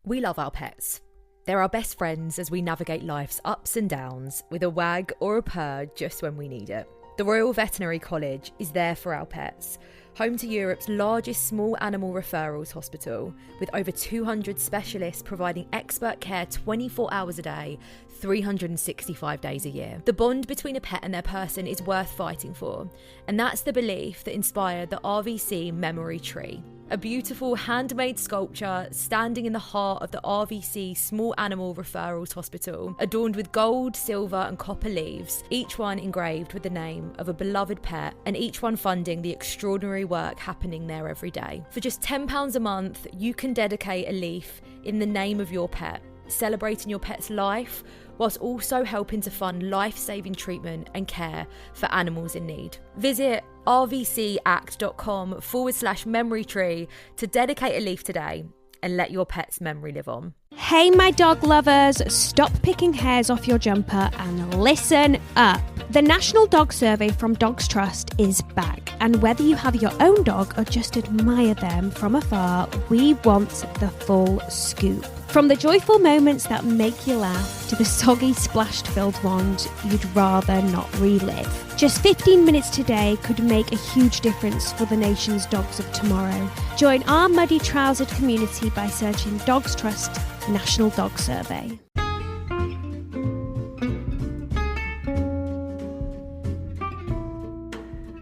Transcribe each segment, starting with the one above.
We love our pets. They're our best friends as we navigate life's ups and downs with a wag or a purr just when we need it. The Royal Veterinary College is there for our pets, home to Europe's largest small animal referrals hospital, with over 200 specialists providing expert care 24 hours a day, 365 days a year. The bond between a pet and their person is worth fighting for, and that's the belief that inspired the RVC Memory Tree, a beautiful handmade sculpture standing in the heart of the RVC Small Animal Referrals Hospital, adorned with gold, silver and copper leaves, each one engraved with the name of a beloved pet, and each one funding the extraordinary work happening there every day. For just £10 a month, you can dedicate a leaf in the name of your pet, celebrating your pet's life, whilst also helping to fund life-saving treatment and care for animals in need. Visit rvcact.com/memory tree to dedicate a leaf today and let your pet's memory live on. Hey, my dog lovers, stop picking hairs off your jumper and listen up. The National Dog Survey from Dogs Trust is back, and whether you have your own dog or just admire them from afar, we want the full scoop. From the joyful moments that make you laugh to the soggy splashed-filled ones you'd rather not relive. Just 15 minutes today could make a huge difference for the nation's dogs of tomorrow. Join our muddy trousered community by searching Dogs Trust National Dog Survey.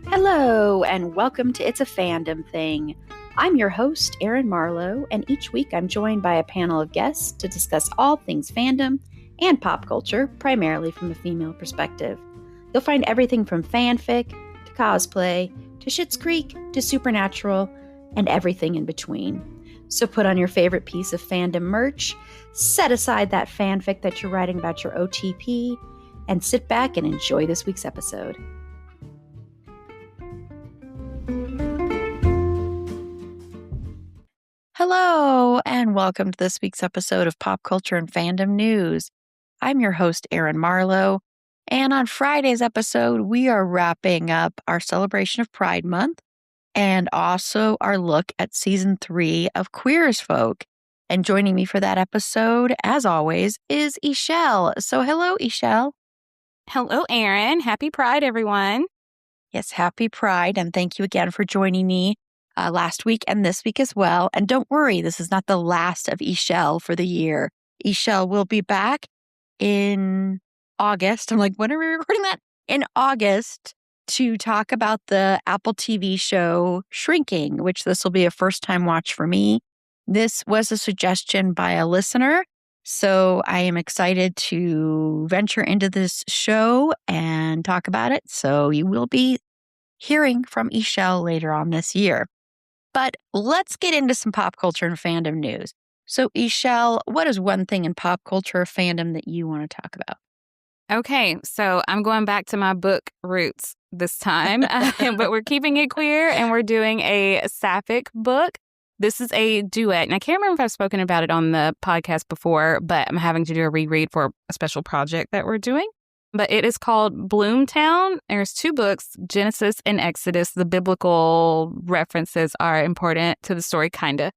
Hello, and welcome to It's a Fandom Thing. I'm your host, Erin Marlowe, and each week I'm joined by a panel of guests to discuss all things fandom and pop culture, primarily from a female perspective. You'll find everything from fanfic, to cosplay, to Schitt's Creek, to Supernatural, and everything in between. So put on your favorite piece of fandom merch, set aside that fanfic that you're writing about your OTP, and sit back and enjoy this week's episode. Hello, and welcome to this week's episode of Pop Culture and Fandom News. I'm your host, Erin Marlowe, and on Friday's episode, we are wrapping up our celebration of Pride Month and also our look at Season 3 of Queer as Folk. And joining me for that episode, as always, is Ishelle. So hello, Ishelle. Hello, Erin. Happy Pride, everyone. Yes, happy Pride, and thank you again for joining me last week and this week as well. And don't worry, this is not the last of Ishelle for the year. Ishelle will be back in August. I'm like, when are we recording that? In August, to talk about the Apple TV show Shrinking, which this will be a first-time watch for me. This was a suggestion by a listener, so I am excited to venture into this show and talk about it. So you will be hearing from Ishelle later on this year. But let's get into some pop culture and fandom news. So, Ishelle, what is one thing in pop culture or fandom that you want to talk about? Okay, so I'm going back to my book roots this time, but we're keeping it queer and we're doing a sapphic book. This is a duet, and I can't remember if I've spoken about it on the podcast before, but I'm having to do a reread for a special project that we're doing. But it is called Bloomtown. There's 2 books, Genesis and Exodus. The biblical references are important to the story, kind of.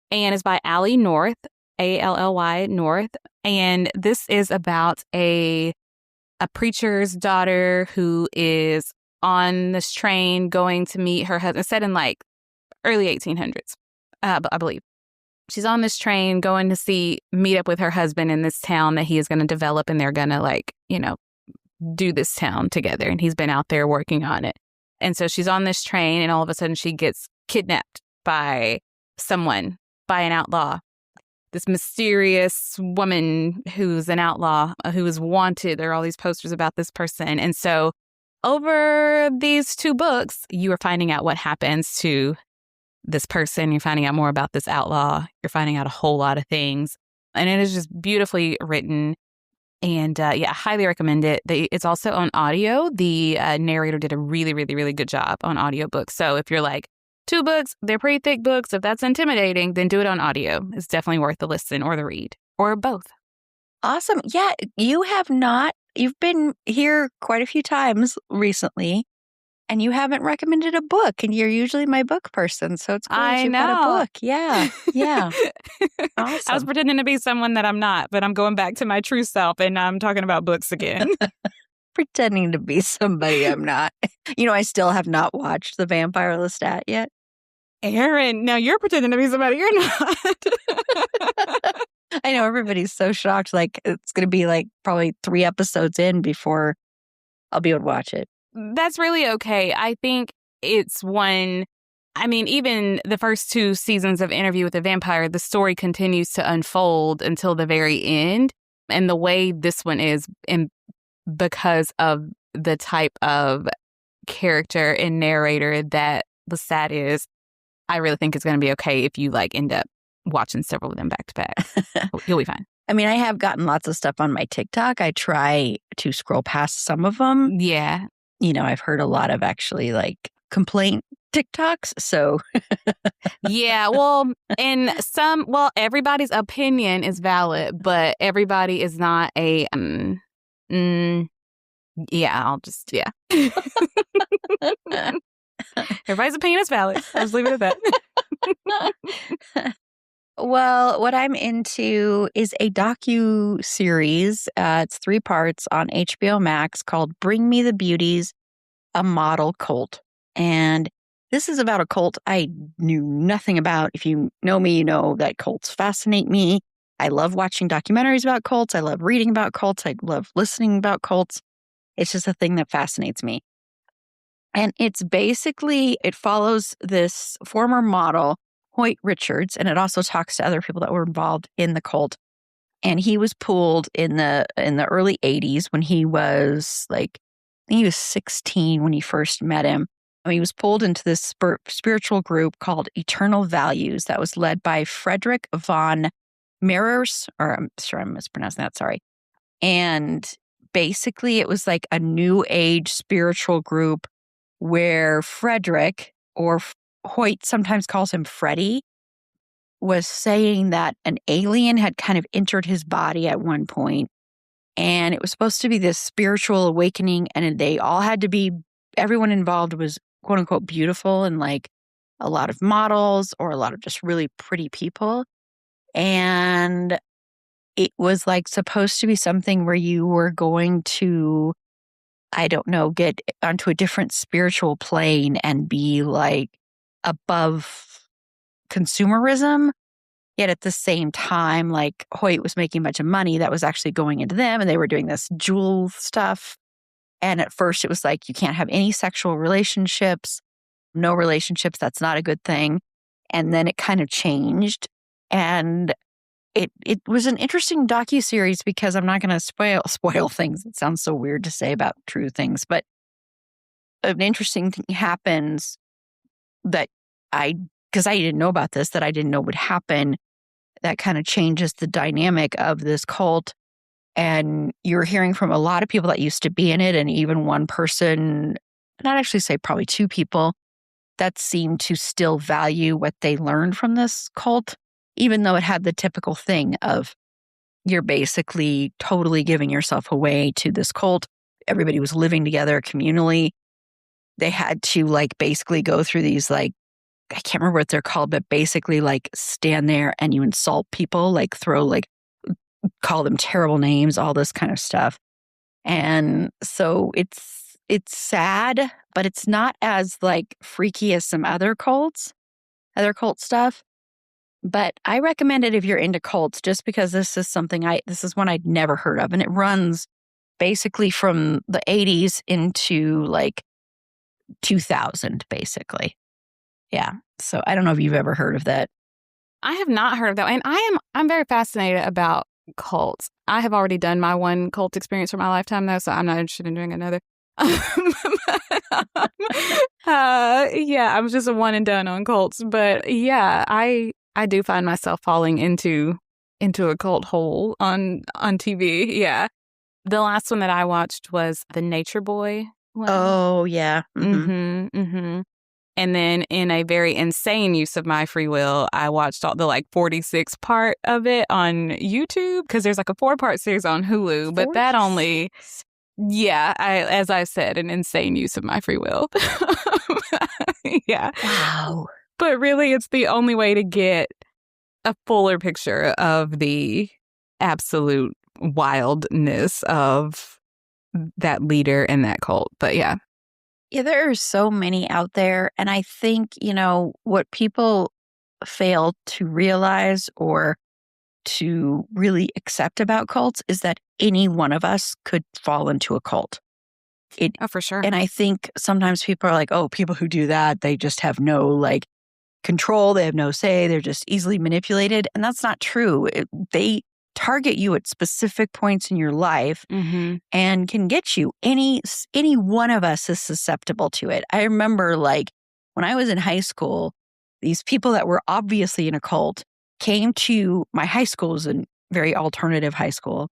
And it's by Allie North, Allly North. And this is about a preacher's daughter who is on this train going to meet her husband, set in like early 1800s, I believe. She's on this train going to meet up with her husband in this town that he is going to develop, and they're going to do this town together. And he's been out there working on it. And so she's on this train, and all of a sudden she gets kidnapped by someone, by an outlaw. This mysterious woman who's an outlaw, who is wanted. There are all these posters about this person. And so over these 2 books, you are finding out what happens to this person. You're finding out more about this outlaw. You're finding out a whole lot of things. And it is just beautifully written. And I highly recommend it. It's also on audio. The narrator did a really, really, really good job on audiobooks. So if you're like, 2 books, they're pretty thick books. If that's intimidating, then do it on audio. It's definitely worth the listen or the read, or both. Awesome. Yeah, you've been here quite a few times recently. And you haven't recommended a book, and you're usually my book person, so it's cool that you've got a book. Yeah, yeah. Awesome. I was pretending to be someone that I'm not, but I'm going back to my true self, and I'm talking about books again. Pretending to be somebody I'm not. I still have not watched The Vampire Lestat yet. Erin, now you're pretending to be somebody you're not. I know everybody's so shocked. Like, it's going to be like probably 3 episodes in before I'll be able to watch it. That's really okay. I think it's one. I mean, even the first 2 seasons of Interview with the Vampire, the story continues to unfold until the very end. And the way this one is, because of the type of character and narrator that Lestat is, I really think it's going to be okay if you end up watching several of them back to back. You'll be fine. I mean, I have gotten lots of stuff on my TikTok. I try to scroll past some of them. Yeah. I've heard a lot of actually complaint TikToks. So yeah, everybody's opinion is valid, but everybody is not a, yeah. Everybody's opinion is valid. I'll just leave it at that. Well, what I'm into is a docuseries. It's 3 parts on HBO Max called Bring Me the Beauties, a model cult. And this is about a cult I knew nothing about. If you know me, you know that cults fascinate me. I love watching documentaries about cults. I love reading about cults. I love listening about cults. It's just a thing that fascinates me. And it's basically, it follows this former model, Hoyt Richards, and it also talks to other people that were involved in the cult. And he was pulled in the early 80s when he was I think he was 16 when he first met him. He was pulled into this spiritual group called Eternal Values that was led by Frederick von Mehrers, or I'm sure I'm mispronouncing that, sorry. And basically it was like a new age spiritual group where Frederick, or Hoyt sometimes calls him Freddie, was saying that an alien had kind of entered his body at one point, and it was supposed to be this spiritual awakening, and they all had to be, everyone involved was quote unquote beautiful, and a lot of models or a lot of just really pretty people. And it was supposed to be something where you were going to, I don't know, get onto a different spiritual plane and be above consumerism. Yet at the same time, Hoyt was making a bunch of money that was actually going into them, and they were doing this jewel stuff. And at first it was you can't have any sexual relationships, no relationships, that's not a good thing. And then it kind of changed. And it was an interesting docuseries because I'm not going to spoil things. It sounds so weird to say about true things, but an interesting thing happens that because I didn't know about this, that I didn't know would happen, that kind of changes the dynamic of this cult. And you're hearing from a lot of people that used to be in it, and even one person, and I'd actually say probably 2 people, that seemed to still value what they learned from this cult, even though it had the typical thing of you're basically totally giving yourself away to this cult. Everybody was living together communally. They had to basically go through these I can't remember what they're called, but basically stand there and you insult people, throw call them terrible names, all this kind of stuff. And so it's sad, but it's not as freaky as some other cult stuff. But I recommend it if you're into cults, just because this is one I'd never heard of. And it runs basically from the 80s into 2000, basically. Yeah. So I don't know if you've ever heard of that. I have not heard of that. And I'm very fascinated about cults. I have already done my one cult experience for my lifetime, though, so I'm not interested in doing another. Yeah, I was just a one and done on cults. But yeah, I do find myself falling into a cult hole on TV. Yeah. The last one that I watched was the Nature Boy one. Oh, yeah. Mm-hmm. Mm-hmm. And then in a very insane use of my free will, I watched all the 46 part of it on YouTube, because there's a 4-part series on Hulu, but that only Yeah, as I said, an insane use of my free will. Yeah. Wow. But really, it's the only way to get a fuller picture of the absolute wildness of that leader and that cult. But yeah. Yeah, there are so many out there. And I think, what people fail to realize or to really accept about cults is that any one of us could fall into a cult. Oh, for sure. And I think sometimes people are like, oh, people who do that, they just have no control. They have no say. They're just easily manipulated. And that's not true. They target you at specific points in your life and can get you. Any one of us is susceptible to it. I remember when I was in high school, these people that were obviously in a cult came to my high school. It was a very alternative high school.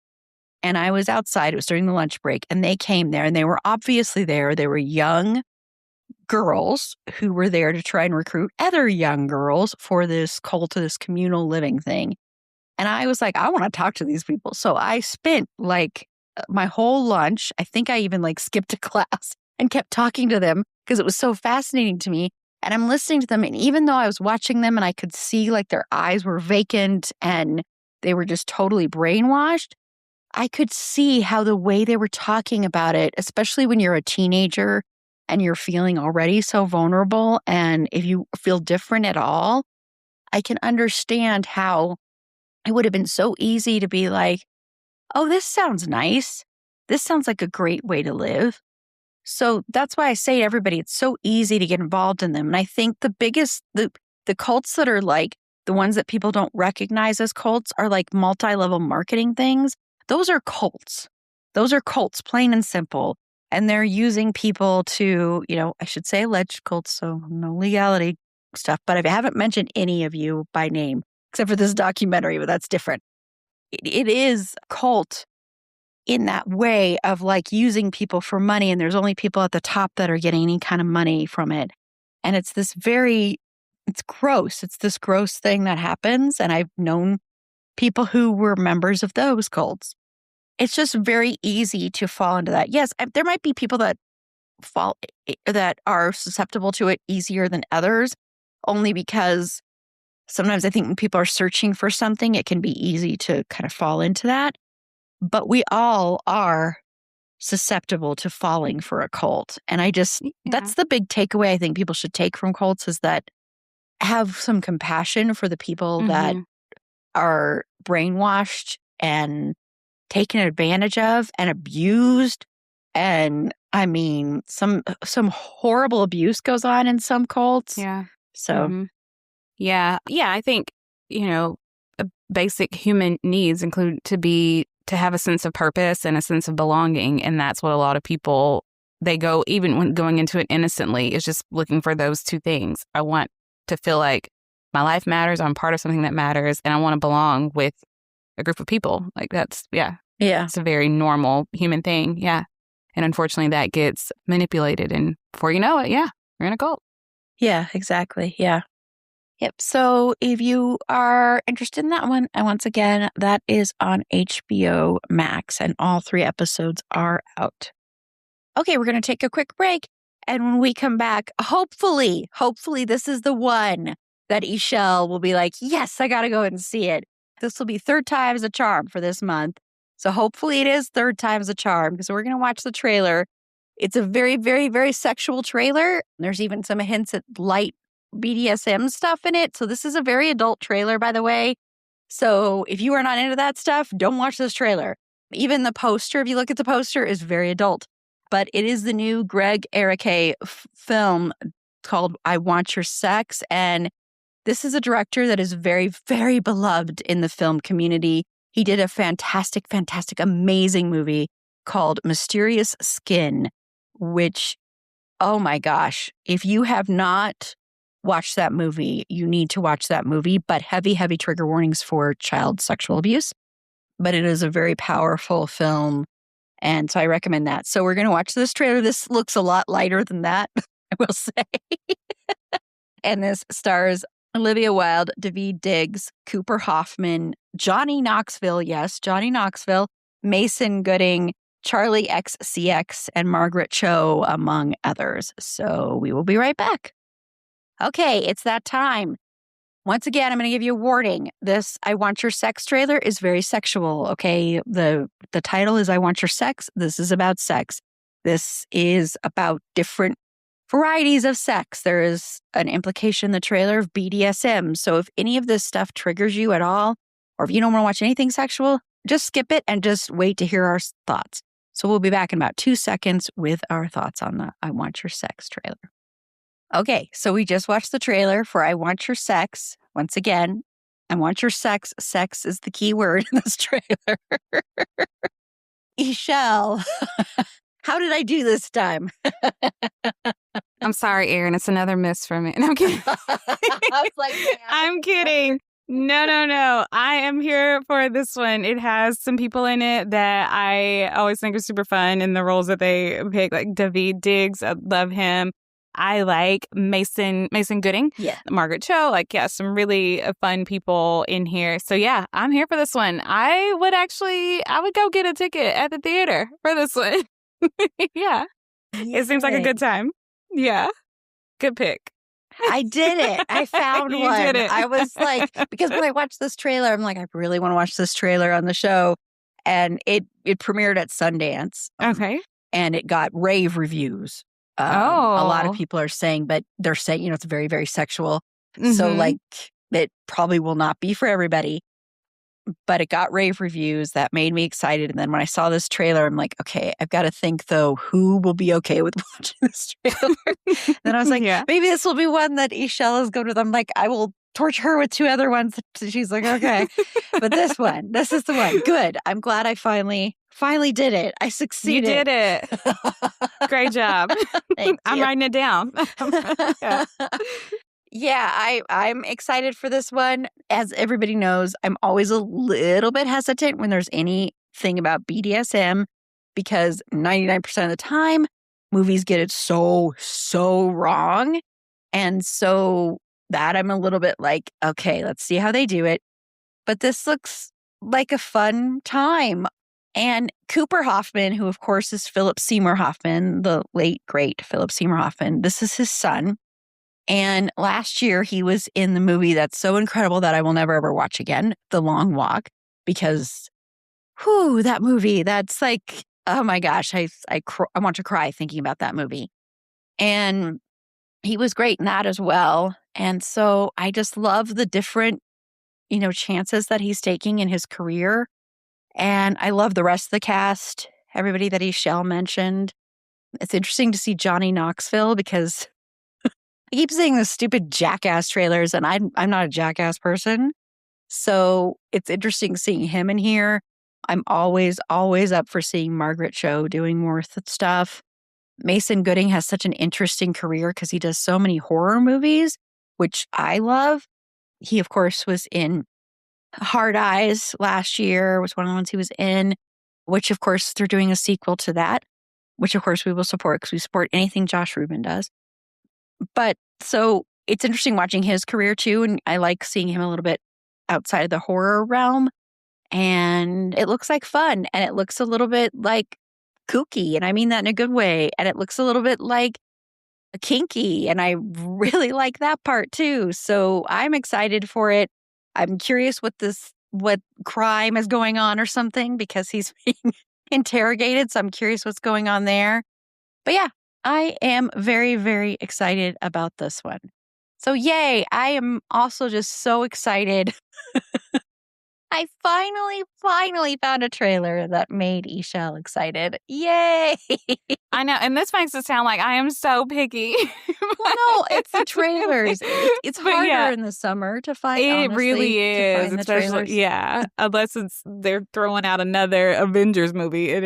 And I was outside. It was during the lunch break. And they came there and they were obviously there. They were young girls who were there to try and recruit other young girls for this cult, this communal living thing. And I was like, I want to talk to these people. So I spent my whole lunch. I think I even skipped a class and kept talking to them because it was so fascinating to me. And I'm listening to them. And even though I was watching them and I could see their eyes were vacant and they were just totally brainwashed, I could see how the way they were talking about it, especially when you're a teenager and you're feeling already so vulnerable. And if you feel different at all, I can understand how it would have been so easy to be like, oh, this sounds nice. This sounds like a great way to live. So that's why I say to everybody, it's so easy to get involved in them. And I think the biggest, the cults that are the ones that people don't recognize as cults are multi-level marketing things. Those are cults. Those are cults, plain and simple. And they're using people to, I should say alleged cults, so no legality stuff. But I haven't mentioned any of you by name, except for this documentary, but that's different. It is a cult in that way of using people for money. And there's only people at the top that are getting any kind of money from it. And it's it's gross. It's this gross thing that happens. And I've known people who were members of those cults. It's just very easy to fall into that. Yes, there might be people that are susceptible to it easier than others, only because sometimes I think when people are searching for something, it can be easy to kind of fall into that. But we all are susceptible to falling for a cult. And that's the big takeaway I think people should take from cults is that have some compassion for the people that are brainwashed and taken advantage of and abused. And I mean, some horrible abuse goes on in some cults. Yeah. So, yeah, I think, basic human needs include to have a sense of purpose and a sense of belonging. And that's what a lot of people, they go, even when going into it innocently, is just looking for those two things. I want to feel like my life matters. I'm part of something that matters. And I want to belong with a group of people. Yeah. It's a very normal human thing. Yeah. And unfortunately that gets manipulated. And before you know it, you're in a cult. Yeah, exactly. Yeah. Yep. So if you are interested in that one, and once again, that is on HBO Max and all 3 episodes are out. Okay, we're going to take a quick break. And when we come back, hopefully this is the one that Ishelle will be like, yes, I got to go and see it. This will be 3rd time's a charm for this month. So hopefully it is 3rd time's a charm because we're going to watch the trailer. It's a very, very, very sexual trailer. There's even some hints at light BDSM stuff in it. So this is a very adult trailer, by the way. So if you are not into that stuff, don't watch this trailer. Even the poster, if you look at the poster, is very adult. But it is the new Greg Arake film called I Want Your Sex. And this is a director that is very, very beloved in the film community. He did a fantastic, amazing movie called Mysterious Skin, which, oh my gosh, if you have not watched that movie, you need to watch that movie, but heavy trigger warnings for child sexual abuse. But it is a very powerful film. And so I recommend that. So we're going to watch this trailer. This looks a lot lighter than that, I will say. And this stars Olivia Wilde, Daveed Diggs, Cooper Hoffman, Johnny Knoxville, yes, Johnny Knoxville, Mason Gooding, Charlie XCX and Margaret Cho, among others. So we will be right back. Okay, it's that time. Once again, I'm going to give you a warning. This I Want Your Sex trailer is very sexual, okay? The title is I Want Your Sex. This is about sex. This is about different varieties of sex. There is an implication in the trailer of BDSM. So if any of this stuff triggers you at all, or if you don't want to watch anything sexual, just skip it and just wait to hear our thoughts. So we'll be back in about 2 seconds with our thoughts on the I Want Your Sex trailer. Okay, so we just watched the trailer for I Want Your Sex. Once again, I want your sex. Sex is the key word in this trailer. Ishelle, how did I do this time? I'm sorry, Erin. It's another miss for me. No, I'm kidding. I was like, I'm kidding. No. I am here for this one. It has some people in it that I always think are super fun in the roles that they pick, like Daveed Diggs. I love him. I like Mason Gooding. Yeah. Margaret Cho. Some really fun people in here. So yeah, I'm here for this one. I would go get a ticket at the theater for this one. Yeah. Yay. It seems like a good time. Yeah. Good pick. I did it. I found You one. did it. I was like, because when I watched this trailer, I'm like, I really want to watch this trailer on the show. And it premiered at Sundance. Okay. And it got rave reviews. A lot of people are saying, but they're saying, it's very, very sexual. Mm-hmm. So it probably will not be for everybody. But it got rave reviews. That made me excited. And then when I saw this trailer, I'm like, okay, I've got to think, though, who will be okay with watching this trailer? Then I was like, maybe this will be one that Ishelle is going with. I'm like, I will torture her with 2 other ones. She's like, okay. But this is the one. Good. I'm glad I finally did it. I succeeded. You did it. Great job. I'm writing it down. Yeah, I'm excited for this one. As everybody knows, I'm always a little bit hesitant when there's anything about BDSM because 99% of the time, movies get it so wrong. And so that I'm a little bit like, okay, let's see how they do it. But this looks like a fun time. And Cooper Hoffman, who of course is Philip Seymour Hoffman, the late, great Philip Seymour Hoffman, this is his son. And last year he was in the movie that's so incredible that I will never, ever watch again, The Long Walk, because, that movie, that's like, oh my gosh, I want to cry thinking about that movie. And he was great in that as well. And so I just love the different, chances that he's taking in his career. And I love the rest of the cast, everybody that Ishelle mentioned. It's interesting to see Johnny Knoxville because I keep seeing the stupid Jackass trailers, and I'm not a Jackass person. So it's interesting seeing him in here. I'm always up for seeing Margaret Cho doing more stuff. Mason Gooding has such an interesting career because he does so many horror movies, which I love. He, of course, was in Hard Eyes last year, was one of the ones he was in, which, of course, they're doing a sequel to that, which, of course, we will support because we support anything Josh Rubin does. But so it's interesting watching his career, too, and I like seeing him a little bit outside of the horror realm. And it looks like fun, and it looks a little bit like kooky, and I mean that in a good way. And it looks a little bit like kinky, and I really like that part, too. So I'm excited for it. I'm curious what crime is going on or something because he's being interrogated. So I'm curious what's going on there. But yeah, I am very, very excited about this one. So yay, I am also just so excited. I finally found a trailer that made Ishelle excited. Yay! I know, and this makes it sound like I am so picky. Well, no, it's the trailers. It's harder in the summer to find. It really is, especially unless they're throwing out another Avengers movie. It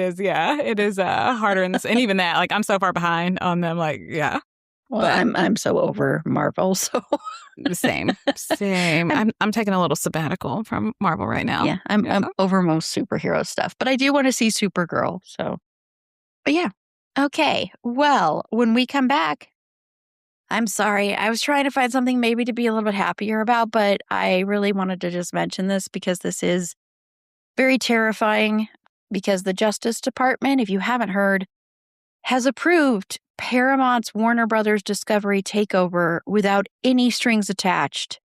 is harder in this, and even that, I'm so far behind on them. Well, I'm so over Marvel, so same. I'm taking a little sabbatical from Marvel right now. Yeah, I'm over most superhero stuff, but I do want to see Supergirl. So, but yeah, okay. Well, when we come back, I'm sorry, I was trying to find something maybe to be a little bit happier about, but I really wanted to just mention this because this is very terrifying. because the Justice Department, if you haven't heard, has approved Paramount's Warner Brothers Discovery takeover without any strings attached.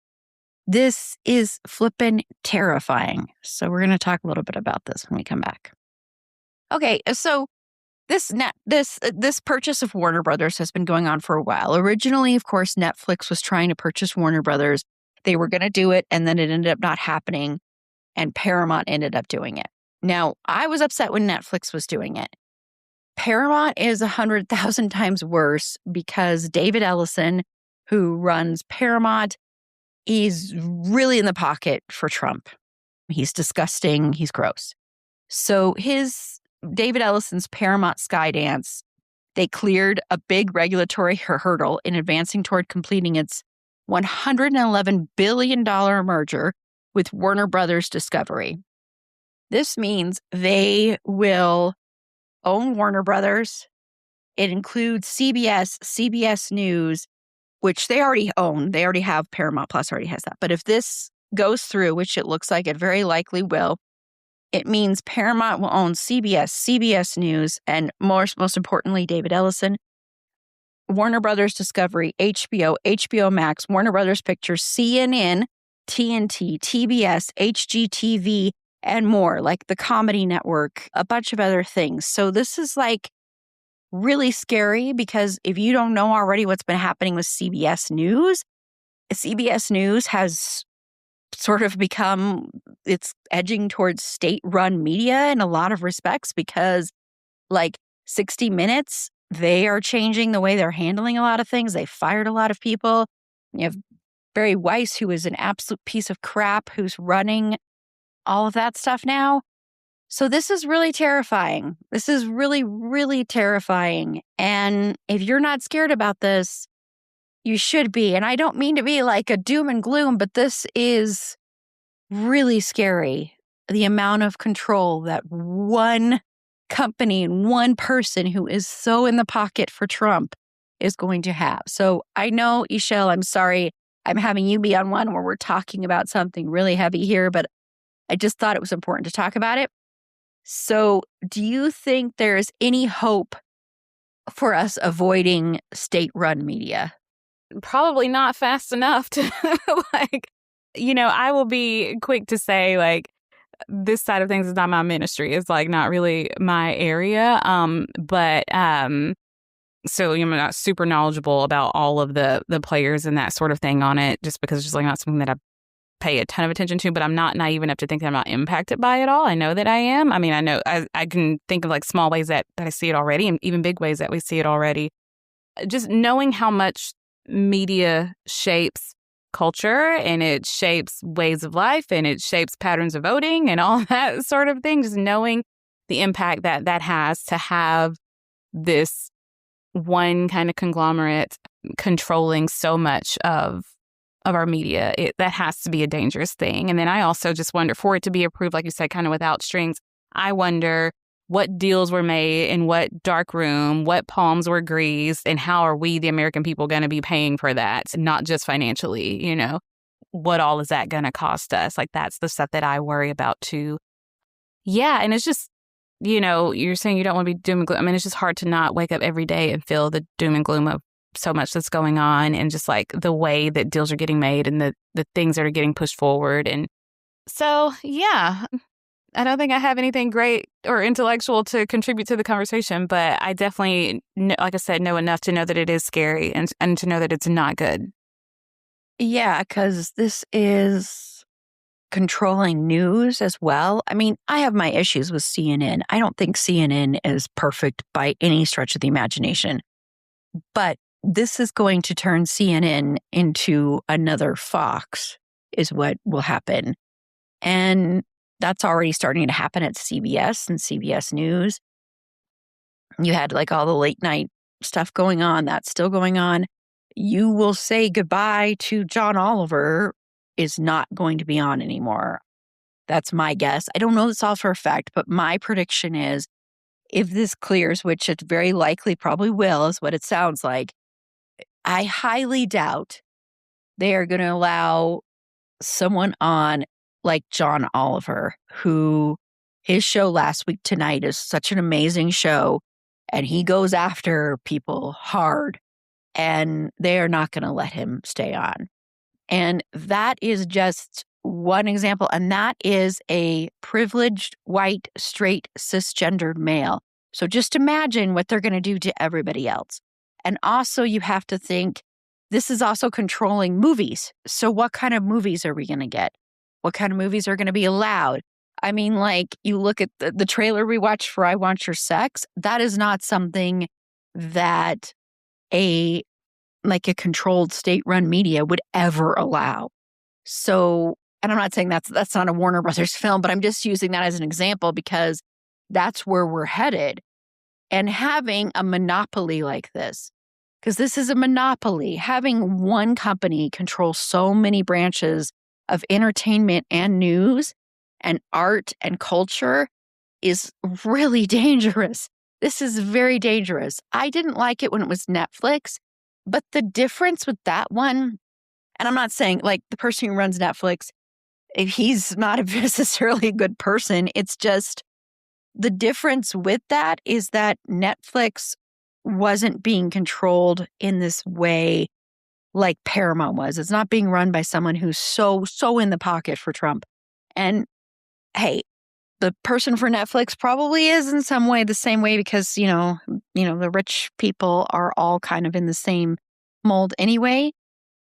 This is flippin' terrifying. So we're going to talk a little bit about this when we come back. Okay, so this purchase of Warner Brothers has been going on for a while. Originally, of course, Netflix was trying to purchase Warner Brothers. They were going to do it, and then it ended up not happening, and Paramount ended up doing it. Now, I was upset when Netflix was doing it. Paramount is 100,000 times worse because David Ellison, who runs Paramount, is really in the pocket for Trump. He's disgusting. He's gross. So David Ellison's Paramount Skydance, they cleared a big regulatory hurdle in advancing toward completing its $111 billion merger with Warner Brothers Discovery. This means they will own Warner Brothers. It includes CBS, CBS News, which they already own. They already have Paramount Plus already has that. But if this goes through, which it looks like it very likely will, it means Paramount will own CBS, CBS News, and most importantly, David Ellison, Warner Brothers Discovery, HBO, HBO Max, Warner Brothers Pictures, CNN, TNT, TBS, HGTV, and more, like the Comedy Network, a bunch of other things. So this is like really scary because if you don't know already what's been happening with CBS News has sort of become, it's edging towards state-run media in a lot of respects because like 60 Minutes, they are changing the way they're handling a lot of things. They fired a lot of people. You have Barry Weiss, who is an absolute piece of crap, who's running all of that stuff now. So this is really terrifying. This is really, really terrifying. And if you're not scared about this, you should be. And I don't mean to be like a doom and gloom, but this is really scary. The amount of control that one company and one person who is so in the pocket for Trump is going to have. So I know, Ishelle, I'm sorry I'm having you be on one where we're talking about something really heavy here, but I just thought it was important to talk about it. So do you think there's any hope for us avoiding state-run media? Probably not fast enough to I will be quick to say like this side of things is not my ministry. It's like not really my area. So I'm not super knowledgeable about all of the players and that sort of thing on it, just because it's just like not something that I pay a ton of attention to, but I'm not naive enough to think that I'm not impacted by it all. I know that I am. I mean, I know I can think of like small ways that I see it already and even big ways that we see it already. Just knowing how much media shapes culture and it shapes ways of life and it shapes patterns of voting and all that sort of thing. Just knowing the impact that has to have this one kind of conglomerate controlling so much of our media, that has to be a dangerous thing. And then I also just wonder, for it to be approved, like you said, kind of without strings, I wonder what deals were made in what dark room, what palms were greased, and how are we, the American people, going to be paying for that? Not just financially, what all is that going to cost us? Like, that's the stuff that I worry about too. Yeah, and it's just, you're saying you don't want to be doom and gloom. I mean, it's just hard to not wake up every day and feel the doom and gloom of so much that's going on and just like the way that deals are getting made and the things that are getting pushed forward. And so, yeah, I don't think I have anything great or intellectual to contribute to the conversation, but I definitely, like I said, know enough to know that it is scary and to know that it's not good. Yeah, because this is controlling news as well. I mean, I have my issues with CNN. I don't think CNN is perfect by any stretch of the imagination, but this is going to turn CNN into another Fox is what will happen. And that's already starting to happen at CBS and CBS News. You had like all the late night stuff going on. That's still going on. You will say goodbye to John Oliver is not going to be on anymore. That's my guess. I don't know this all for a fact, but my prediction is if this clears, which it very likely probably will, is what it sounds like, I highly doubt they are going to allow someone on like John Oliver, who his show Last Week Tonight is such an amazing show, and he goes after people hard, and they are not going to let him stay on. And that is just one example. And that is a privileged, white, straight, cisgendered male. So just imagine what they're going to do to everybody else. And also, you have to think this is also controlling movies. So what kind of movies are we going to get? What kind of movies are going to be allowed? I mean, like, you look at the trailer we watched for I Want Your Sex. That is not something that a controlled state-run media would ever allow. So, and I'm not saying that's not a Warner Brothers film, but I'm just using that as an example because that's where we're headed. And having a monopoly like this, because this is a monopoly, having one company control so many branches of entertainment and news and art and culture is really dangerous. This is very dangerous. I didn't like it when it was Netflix. But the difference with that one, and I'm not saying like the person who runs Netflix, he's not necessarily a good person. It's just the difference with that is that Netflix wasn't being controlled in this way like Paramount was. It's not being run by someone who's so in the pocket for Trump. And hey, the person for Netflix probably is in some way the same way because, the rich people are all kind of in the same mold anyway.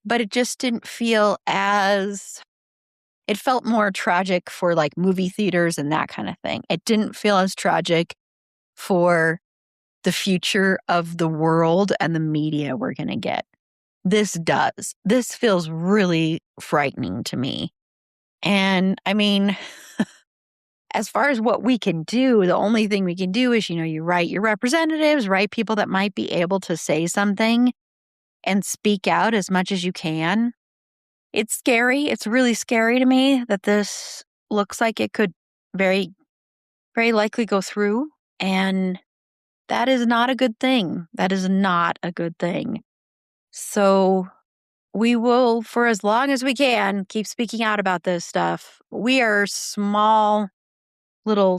But it just didn't feel it felt more tragic for like movie theaters and that kind of thing. It didn't feel as tragic for the future of the world and the media we're going to get. This does. This feels really frightening to me. And I mean, as far as what we can do, the only thing we can do is, you write your representatives, write people that might be able to say something and speak out as much as you can. It's scary. It's really scary to me that this looks like it could very, very likely go through. And that is not a good thing. That is not a good thing. So we will, for as long as we can, keep speaking out about this stuff. We are small,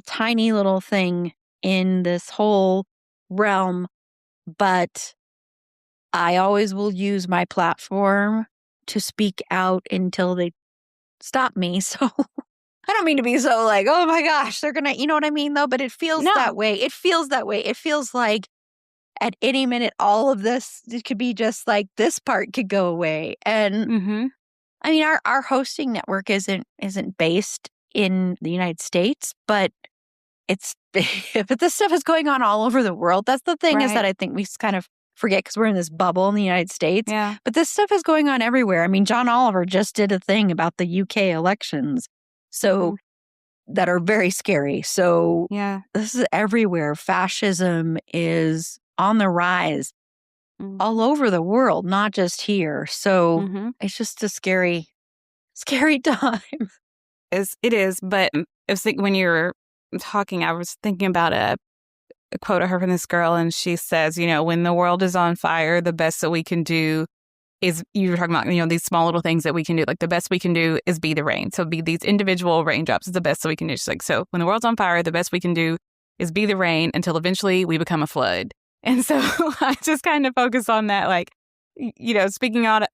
tiny little thing in this whole realm, but I always will use my platform to speak out until they stop me. So I don't mean to be so like, oh my gosh, they're going to, you know what I mean though? But it feels that way. It feels that way. It feels like at any minute, all of this, it could be just like this part could go away. And I mean, our hosting network isn't based in the United States, but but this stuff is going on all over the world. That's the thing is that I think we kind of forget because we're in this bubble in the United States. Yeah. But this stuff is going on everywhere. I mean, John Oliver just did a thing about the UK elections. So that are very scary. So this is everywhere. Fascism is on the rise all over the world, not just here. So it's just a scary time. It is. But I was thinking when you were talking, I was thinking about a quote I heard from this girl, and she says, when the world is on fire, the best that we can do is, you were talking about, these small little things that we can do. Like the best we can do is be the rain. So be these individual raindrops is the best that we can do. She's like, so when the world's on fire, the best we can do is be the rain until eventually we become a flood. And so I just kind of focus on that, like, speaking out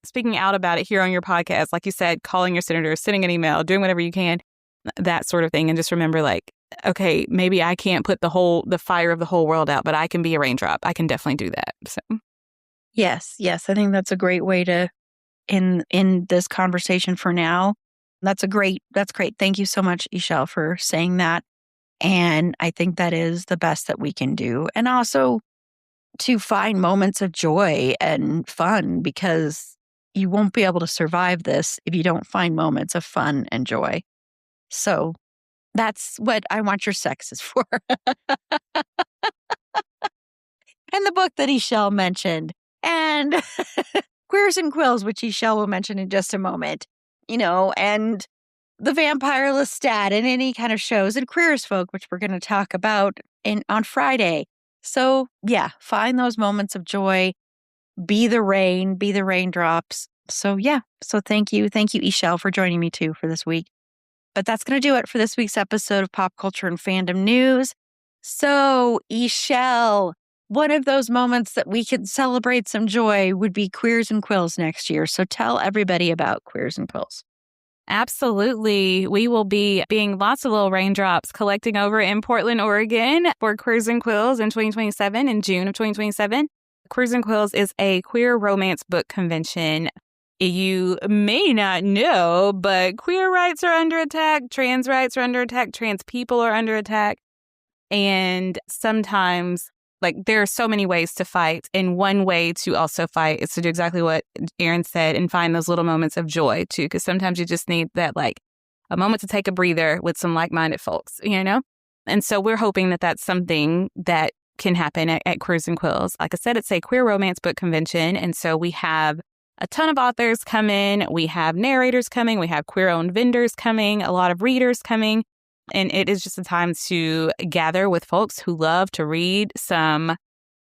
about it here on your podcast, like you said, calling your senator, sending an email, doing whatever you can, that sort of thing. And just remember, like, okay, maybe I can't put the fire of the whole world out, but I can be a raindrop. I can definitely do that. So. Yes. I think that's a great way to end this conversation for now. That's great. Thank you so much, Ishel, for saying that. And I think that is the best that we can do. And also to find moments of joy and fun, because you won't be able to survive this if you don't find moments of fun and joy. So that's what I Want Your Sex is for. And the book that Ishel mentioned. And Queers and Quills, which Ishel will mention in just a moment. And the Vampire Lestat and any kind of shows, and Queer as Folk, which we're going to talk about on Friday. So yeah, find those moments of joy, be the rain, be the raindrops. So yeah, so thank you, Ishel, for joining me too for this week. But that's going to do it for this week's episode of Pop Culture and Fandom News. So, Ishelle, one of those moments that we could celebrate some joy would be Queers and Quills next year. So tell everybody about Queers and Quills. Absolutely. We will be being lots of little raindrops collecting over in Portland, Oregon for Queers and Quills in 2027, in June of 2027. Queers and Quills is a queer romance book convention. You may not know, but queer rights are under attack, trans rights are under attack, trans people are under attack. And sometimes, there are so many ways to fight. And one way to also fight is to do exactly what Erin said and find those little moments of joy, too. Because sometimes you just need that, a moment to take a breather with some like-minded folks, And so we're hoping that that's something that can happen at Queers and Quills. Like I said, it's a queer romance book convention. And so we have a ton of authors coming. We have narrators coming. We have queer-owned vendors coming. A lot of readers coming. And it is just a time to gather with folks who love to read some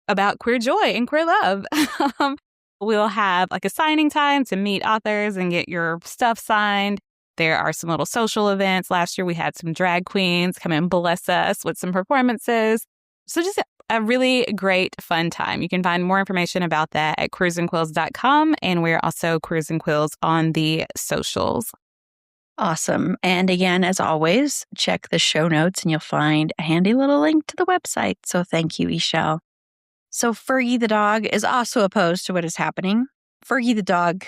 about queer joy and queer love. We'll have a signing time to meet authors and get your stuff signed. There are some little social events. Last year, we had some drag queens come and bless us with some performances. So just a really great, fun time. You can find more information about that at queersandquills.com. And we're also Queers and Quills on the socials. Awesome. And again, as always, check the show notes and you'll find a handy little link to the website. So thank you, Ishelle. So Fergie the dog is also opposed to what is happening. Fergie the dog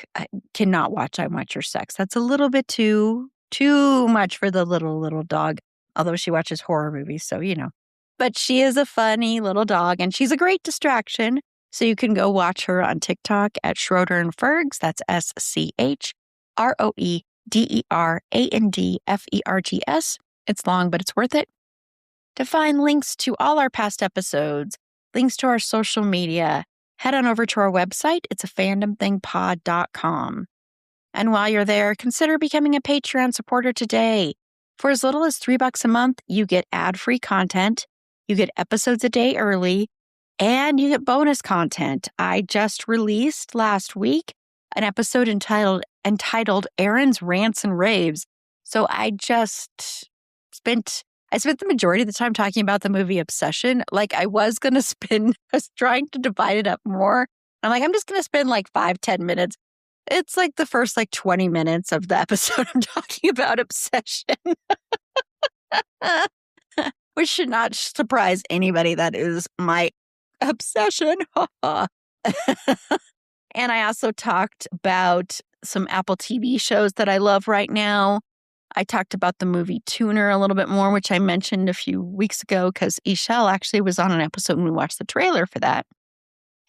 cannot watch I Want Your Sex. That's a little bit too much for the little dog, although she watches horror movies, so But she is a funny little dog and she's a great distraction. So you can go watch her on TikTok at Schroeder and Fergs. That's SCHROEDERANDFERGS. It's long, but it's worth it. To find links to all our past episodes, links to our social media, head on over to our website. It's afandomthingpod.com. And while you're there, consider becoming a Patreon supporter today. For as little as $3 a month, you get ad-free content, you get episodes a day early, and you get bonus content. I just released last week an episode entitled Erin's Rants and Raves. So I spent the majority of the time talking about the movie Obsession. I was trying to divide it up more. I'm just going to spend 5-10 minutes. It's the first 20 minutes of the episode I'm talking about Obsession. Which should not surprise anybody. That is my obsession. And I also talked about some Apple TV shows that I love right now. I talked about the movie Tuner a little bit more, which I mentioned a few weeks ago because Ishelle actually was on an episode and we watched the trailer for that.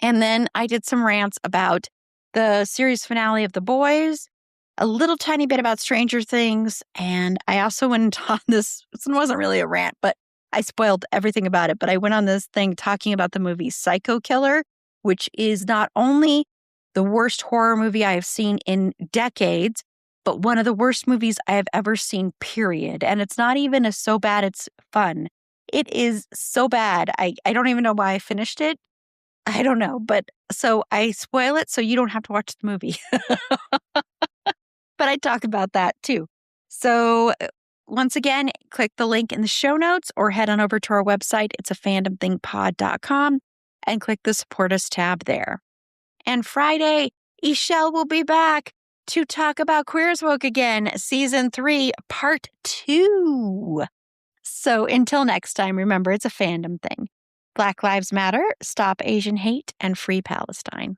And then I did some rants about the series finale of The Boys, a little tiny bit about Stranger Things, and I also went on this wasn't really a rant, but I spoiled everything about it. But I went on this thing talking about the movie Psycho Killer, which is not only the worst horror movie I have seen in decades, but one of the worst movies I have ever seen, period. And it's not even so bad it's fun. It is so bad. I don't even know why I finished it. I don't know. But so I spoil it so you don't have to watch the movie. But I talk about that too. So once again, click the link in the show notes or head on over to our website. It's afandomthingpod.com and click the Support Us tab there. And Friday, Ishelle will be back to talk about Queer as Woke again, Season 3, Part 2. So until next time, remember, it's a fandom thing. Black Lives Matter, Stop Asian Hate, and Free Palestine.